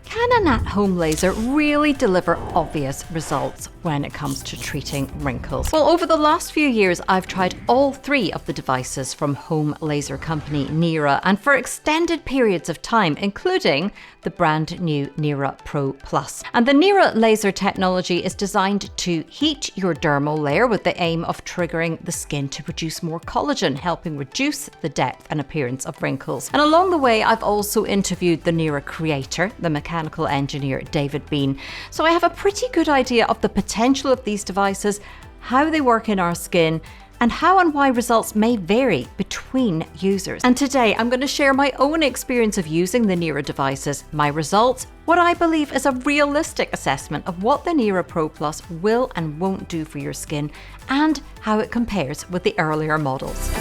Can an at-home laser really deliver obvious results when it comes to treating wrinkles? Well, over the last few years, I've tried all three of the devices from home laser company Nira, and for extended periods of time, including the brand new Nira Pro Plus. And the Nira laser technology is designed to heat your dermal layer with the aim of triggering the skin to produce more collagen, helping reduce the depth and appearance of wrinkles. And along the way, I've also interviewed the Nira creator, the mechanical engineer David Bean. So I have a pretty good idea of the potential of these devices, how they work in our skin, and how and why results may vary between users. And today I'm going to share my own experience of using the Nira devices, my results, what I believe is a realistic assessment of what the Nira Pro Plus will and won't do for your skin, and how it compares with the earlier models.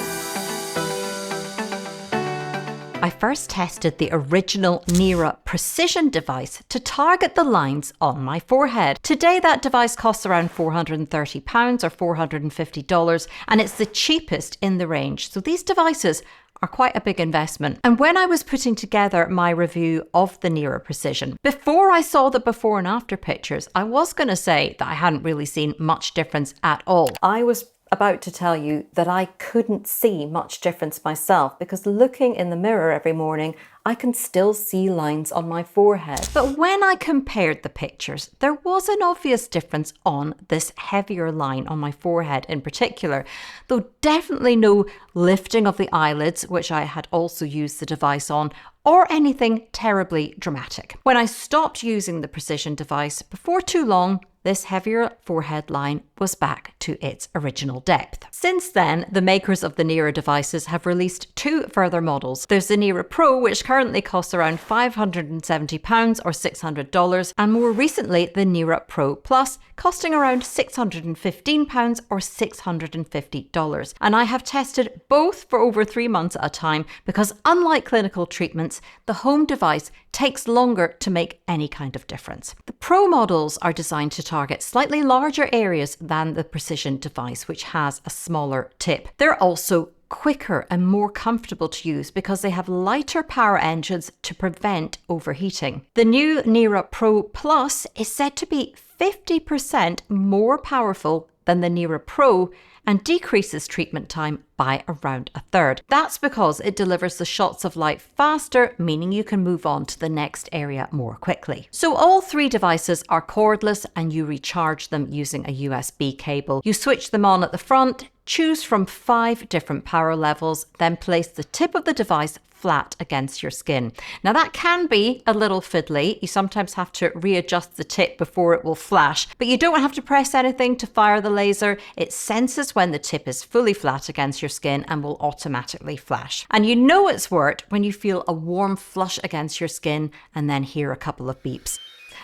I first tested the original Nira Precision device to target the lines on my forehead. Today that device costs around £430 or $450, and it's the cheapest in the range. So these devices are quite a big investment. And when I was putting together my review of the Nira Precision, before I saw the before and after pictures, I was going to say that I hadn't really seen much difference at all. I was about to tell you that I couldn't see much difference myself, because looking in the mirror every morning, I can still see lines on my forehead. But when I compared the pictures, there was an obvious difference on this heavier line on my forehead in particular, though definitely no lifting of the eyelids, which I had also used the device on, or anything terribly dramatic. When I stopped using the Precision device, before too long, this heavier forehead line was back to its original depth. Since then, the makers of the Nira devices have released two further models. There's the Nira Pro, which currently costs around £570 or $600, and more recently the Nira Pro Plus, costing around £615 or $650. And I have tested both for over 3 months at a time, because unlike clinical treatments, the home device takes longer to make any kind of difference. The Pro models are designed to target slightly larger areas than the Precision device, which has a smaller tip. They're also quicker and more comfortable to use because they have lighter power engines to prevent overheating. The new Nira Pro Plus is said to be 50% more powerful than the Nira Pro and decreases treatment time by around a third. That's because it delivers the shots of light faster, meaning you can move on to the next area more quickly. So all three devices are cordless, and you recharge them using a USB cable. You switch them on at the front, choose from 5 different power levels, then place the tip of the device flat against your skin. Now that can be a little fiddly. You sometimes have to readjust the tip before it will flash, but you don't have to press anything to fire the laser. It senses when the tip is fully flat against your skin and will automatically flash. And you know it's worked when you feel a warm flush against your skin and then hear a couple of beeps.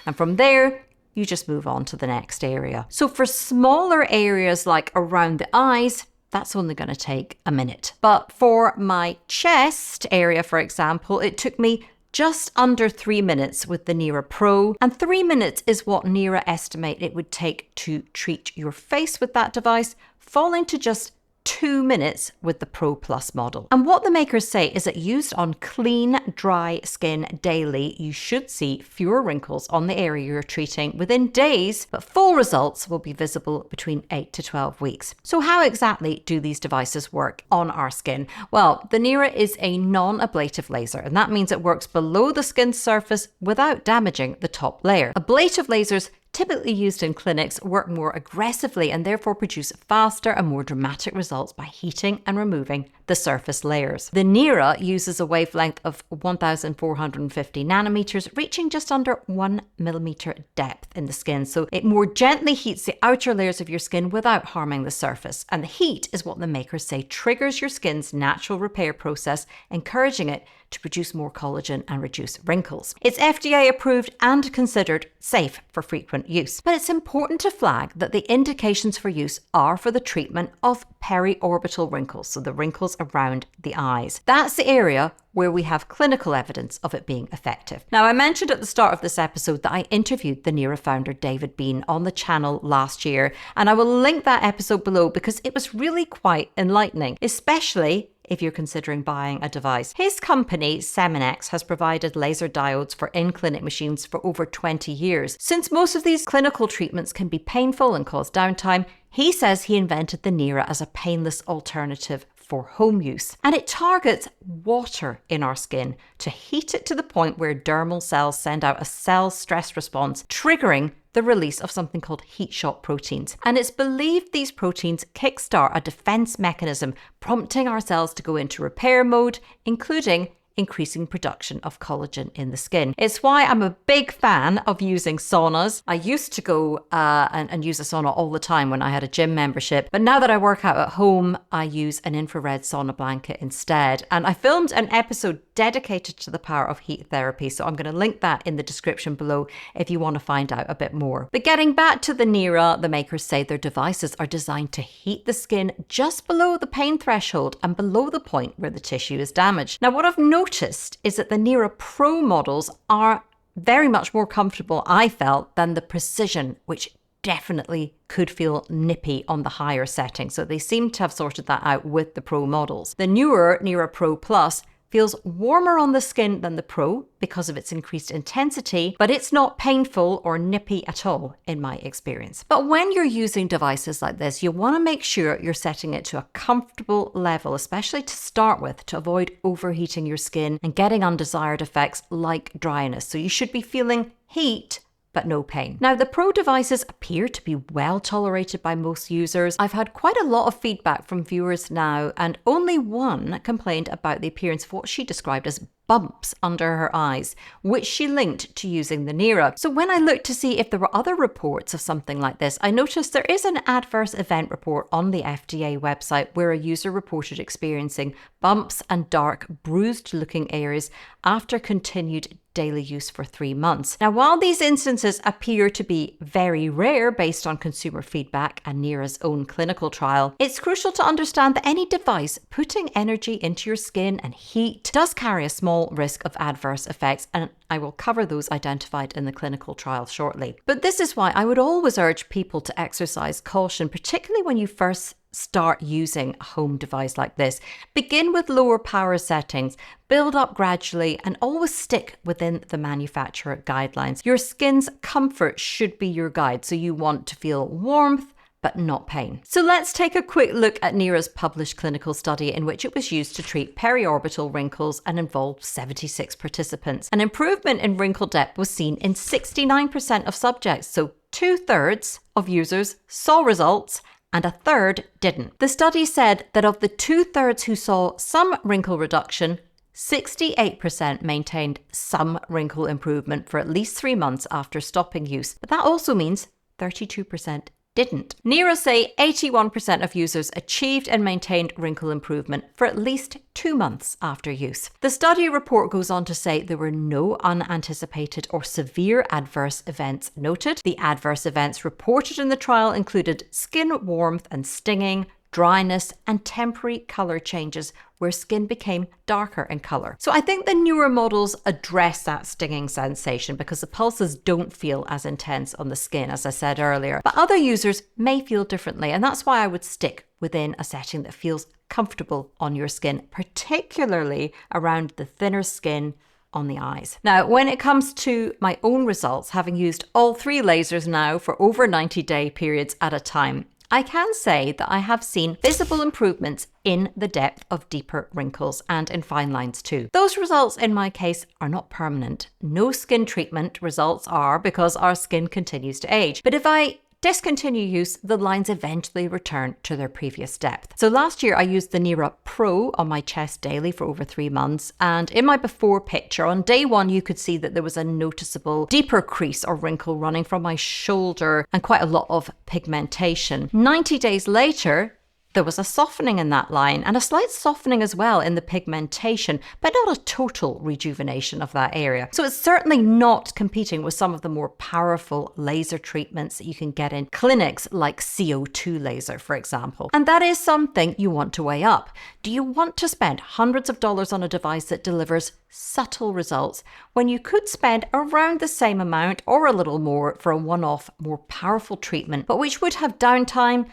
And from there, you just move on to the next area. So for smaller areas like around the eyes, that's only going to take a minute. But for my chest area, for example, it took me just under 3 minutes with the Nira Pro, and 3 minutes is what Nira estimate it would take to treat your face with that device, falling to just 2 minutes with the Pro Plus model. And what the makers say is that used on clean, dry skin daily, you should see fewer wrinkles on the area you're treating within days, but full results will be visible between 8 to 12 weeks. So how exactly do these devices work on our skin? Well, the Nira is a non-ablative laser, and that means it works below the skin's surface without damaging the top layer. Ablative lasers typically used in clinics work more aggressively and therefore produce faster and more dramatic results by heating and removing the surface layers. The Nira uses a wavelength of 1450 nanometers, reaching just under 1 millimeter depth in the skin. So it more gently heats the outer layers of your skin without harming the surface. And the heat is what the makers say triggers your skin's natural repair process, encouraging it to produce more collagen and reduce wrinkles. It's FDA approved and considered safe for frequent use. But it's important to flag that the indications for use are for the treatment of periorbital wrinkles, so the wrinkles around the eyes. That's the area where we have clinical evidence of it being effective. Now, I mentioned at the start of this episode that I interviewed the Nira founder David Bean on the channel last year, and I will link that episode below because it was really quite enlightening, especially if you're considering buying a device. His company, Seminex, has provided laser diodes for in-clinic machines for over 20 years. Since most of these clinical treatments can be painful and cause downtime, he says he invented the Nira as a painless alternative for home use. And it targets water in our skin to heat it to the point where dermal cells send out a cell stress response, triggering the release of something called heat shock proteins. And it's believed these proteins kickstart a defense mechanism, prompting our cells to go into repair mode, including increasing production of collagen in the skin. It's why I'm a big fan of using saunas. I used to go and use a sauna all the time when I had a gym membership, but now that I work out at home, I use an infrared sauna blanket instead. And I filmed an episode dedicated to the power of heat therapy, so I'm going to link that in the description below if you want to find out a bit more. But getting back to the Nira, the makers say their devices are designed to heat the skin just below the pain threshold and below the point where the tissue is damaged. Now, what I've noticed is that the Nira Pro models are very much more comfortable, I felt, than the Precision, which definitely could feel nippy on the higher setting. So they seem to have sorted that out with the Pro models. The newer Nira Pro Plus feels warmer on the skin than the Pro because of its increased intensity, but it's not painful or nippy at all in my experience. But when you're using devices like this, you want to make sure you're setting it to a comfortable level, especially to start with, to avoid overheating your skin and getting undesired effects like dryness. So you should be feeling heat but no pain. Now, the Pro devices appear to be well tolerated by most users. I've had quite a lot of feedback from viewers now, and only one complained about the appearance of what she described as bumps under her eyes, which she linked to using the Nira. So when I looked to see if there were other reports of something like this, I noticed there is an adverse event report on the FDA website where a user reported experiencing bumps and dark, bruised-looking areas after continued daily use for 3 months. Now, while these instances appear to be very rare based on consumer feedback and Nira's own clinical trial, it's crucial to understand that any device putting energy into your skin and heat does carry a small risk of adverse effects, and I will cover those identified in the clinical trial shortly. But this is why I would always urge people to exercise caution, particularly when you first start using a home device like this. Begin with lower power settings, build up gradually, and always stick within the manufacturer guidelines. Your skin's comfort should be your guide, so you want to feel warmth but not pain. So let's take a quick look at Nira's published clinical study in which it was used to treat periorbital wrinkles and involved 76 participants. An improvement in wrinkle depth was seen in 69% of subjects, so 2/3 of users saw results and 1/3 didn't. The study said that of the 2/3 who saw some wrinkle reduction, 68% maintained some wrinkle improvement for at least 3 months after stopping use, but that also means 32% didn't. Nira say 81% of users achieved and maintained wrinkle improvement for at least 2 months after use. The study report goes on to say there were no unanticipated or severe adverse events noted. The adverse events reported in the trial included skin warmth and stinging, dryness, and temporary color changes where skin became darker in color. So I think the newer models address that stinging sensation because the pulses don't feel as intense on the skin, as I said earlier. But other users may feel differently, and that's why I would stick within a setting that feels comfortable on your skin, particularly around the thinner skin on the eyes. Now, when it comes to my own results, having used all 3 lasers now for over 90-day periods at a time, I can say that I have seen visible improvements in the depth of deeper wrinkles and in fine lines too. Those results in my case are not permanent. No skin treatment results are because our skin continues to age. But if I discontinue use, the lines eventually return to their previous depth. So last year I used the Nira Pro on my chest daily for over 3 months, and in my before picture on day 1 you could see that there was a noticeable deeper crease or wrinkle running from my shoulder and quite a lot of pigmentation. 90 days later, there was a softening in that line and a slight softening as well in the pigmentation, but not a total rejuvenation of that area. So it's certainly not competing with some of the more powerful laser treatments that you can get in clinics like CO2 laser, for example. And that is something you want to weigh up. Do you want to spend hundreds of dollars on a device that delivers subtle results when you could spend around the same amount or a little more for a one-off, more powerful treatment, but which would have downtime,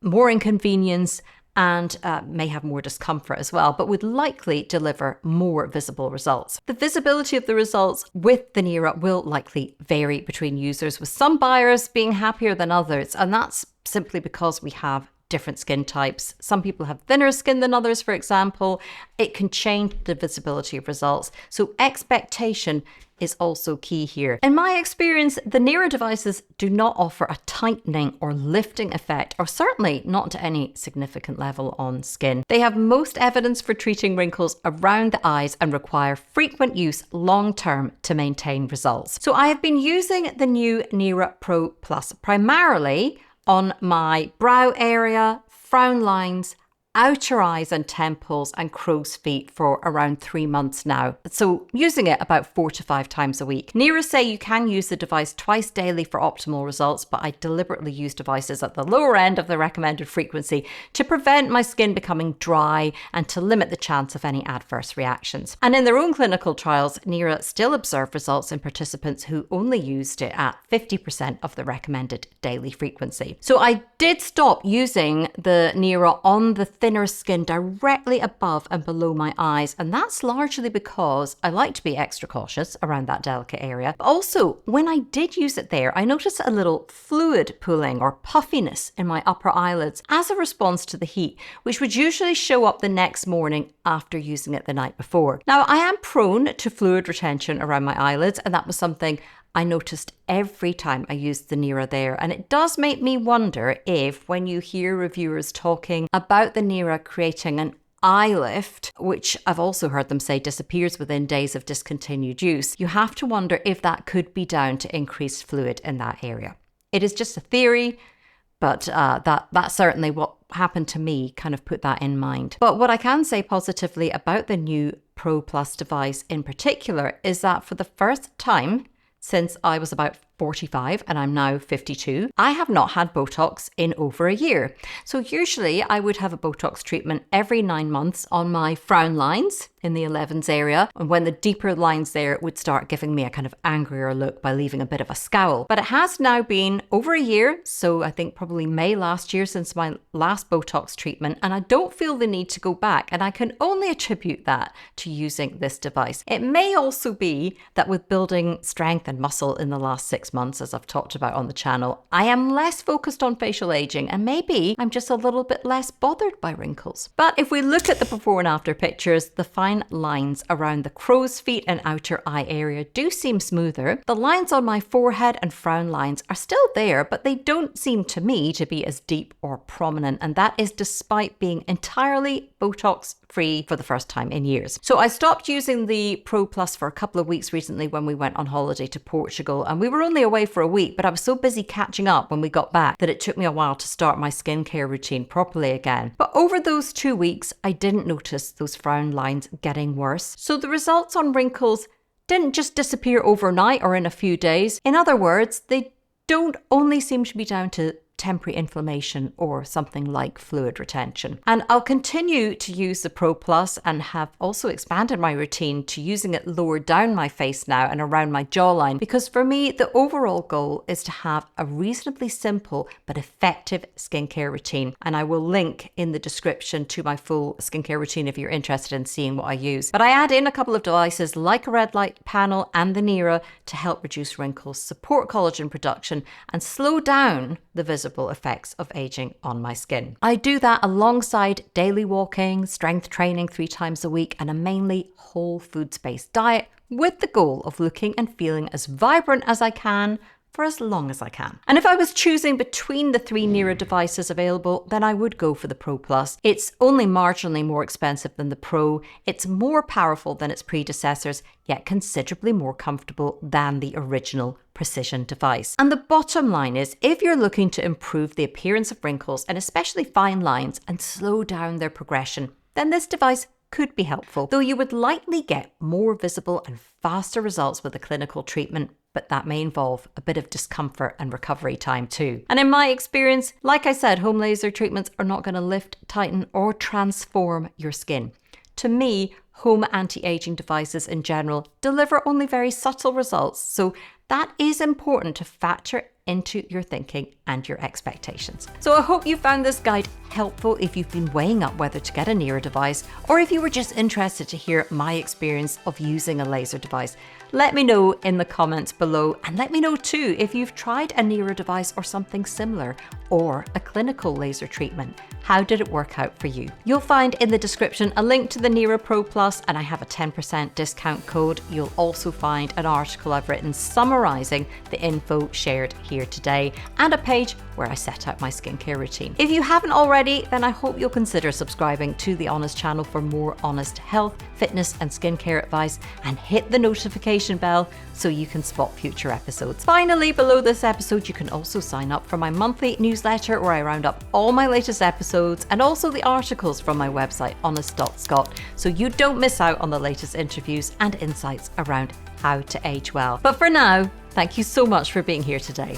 more inconvenience, and may have more discomfort as well, but would likely deliver more visible results. The visibility of the results with the Nira will likely vary between users, with some buyers being happier than others, and that's simply because we have different skin types. Some people have thinner skin than others, for example. It can change the visibility of results. So expectation is also key here. In my experience, the Nira devices do not offer a tightening or lifting effect, or certainly not to any significant level on skin. They have most evidence for treating wrinkles around the eyes and require frequent use long-term to maintain results. So I have been using the new Nira Pro Plus primarily on my brow area, frown lines, outer eyes and temples, and crow's feet for around 3 months now. So using it about 4 to 5 times a week. Nira say you can use the device twice daily for optimal results, but I deliberately use devices at the lower end of the recommended frequency to prevent my skin becoming dry and to limit the chance of any adverse reactions. And in their own clinical trials, Nira still observed results in participants who only used it at 50% of the recommended daily frequency. So I did stop using the Nira on the thinner skin directly above and below my eyes, and that's largely because I like to be extra cautious around that delicate area. But also, when I did use it there, I noticed a little fluid pooling or puffiness in my upper eyelids as a response to the heat, which would usually show up the next morning after using it the night before. Now, I am prone to fluid retention around my eyelids, and that was something I noticed every time I used the Nira there. And it does make me wonder if, when you hear reviewers talking about the Nira creating an eye lift, which I've also heard them say disappears within days of discontinued use, you have to wonder if that could be down to increased fluid in that area. It is just a theory, but that's certainly what happened to me, kind of put that in mind. But what I can say positively about the new Pro Plus device in particular is that for the first time since I was about 45 and I'm now 52, I have not had Botox in over a year. So usually I would have a Botox treatment every 9 months on my frown lines in the 11s area. And when the deeper lines there would start giving me a kind of angrier look by leaving a bit of a scowl. But it has now been over a year, so I think probably May last year since my last Botox treatment, and I don't feel the need to go back. And I can only attribute that to using this device. It may also be that with building strength and muscle in the last 6 months, as I've talked about on the channel, I am less focused on facial aging, and maybe I'm just a little bit less bothered by wrinkles. But if we look at the before and after pictures, the fine lines around the crow's feet and outer eye area do seem smoother. The lines on my forehead and frown lines are still there, but they don't seem to me to be as deep or prominent, and that is despite being entirely Botox free for the first time in years. So I stopped using the Pro Plus for a couple of weeks recently when we went on holiday to Portugal, and we were only away for a week, but I was so busy catching up when we got back that it took me a while to start my skincare routine properly again. But over those 2 weeks, I didn't notice those frown lines getting worse. So the results on wrinkles didn't just disappear overnight or in a few days. In other words, they don't only seem to be down to temporary inflammation or something like fluid retention. And I'll continue to use the Pro Plus and have also expanded my routine to using it lower down my face now and around my jawline, because for me, the overall goal is to have a reasonably simple but effective skincare routine. And I will link in the description to my full skincare routine if you're interested in seeing what I use. But I add in a couple of devices like a red light panel and the Nira to help reduce wrinkles, support collagen production, and slow down the visible effects of aging on my skin. I do that alongside daily walking, strength training 3 times a week, and a mainly whole foods-based diet with the goal of looking and feeling as vibrant as I can for as long as I can. And if I was choosing between the 3 Nira devices available, then I would go for the Pro Plus. It's only marginally more expensive than the Pro. It's more powerful than its predecessors, yet considerably more comfortable than the original Precision device. And the bottom line is, if you're looking to improve the appearance of wrinkles, and especially fine lines, and slow down their progression, then this device could be helpful, though you would likely get more visible and faster results with a clinical treatment, but that may involve a bit of discomfort and recovery time too. And in my experience, like I said, home laser treatments are not going to lift, tighten, or transform your skin. To me, home anti-aging devices in general deliver only very subtle results, so that is important to factor into your thinking and your expectations. So I hope you found this guide helpful if you've been weighing up whether to get a Nira device, or if you were just interested to hear my experience of using a laser device. Let me know in the comments below, and let me know too if you've tried a Nira device or something similar, or a clinical laser treatment. How did it work out for you? You'll find in the description a link to the Nira Pro Plus, and I have a 10% discount code. You'll also find an article I've written summarising the info shared here today, and a page where I set out my skincare routine. If you haven't already, then I hope you'll consider subscribing to the Honest channel for more honest health, fitness and skincare advice, and hit the notification bell so you can spot future episodes. Finally, below this episode, you can also sign up for my monthly newsletter where I round up all my latest episodes and also the articles from my website, honest.scot, so you don't miss out on the latest interviews and insights around how to age well. But for now, thank you so much for being here today.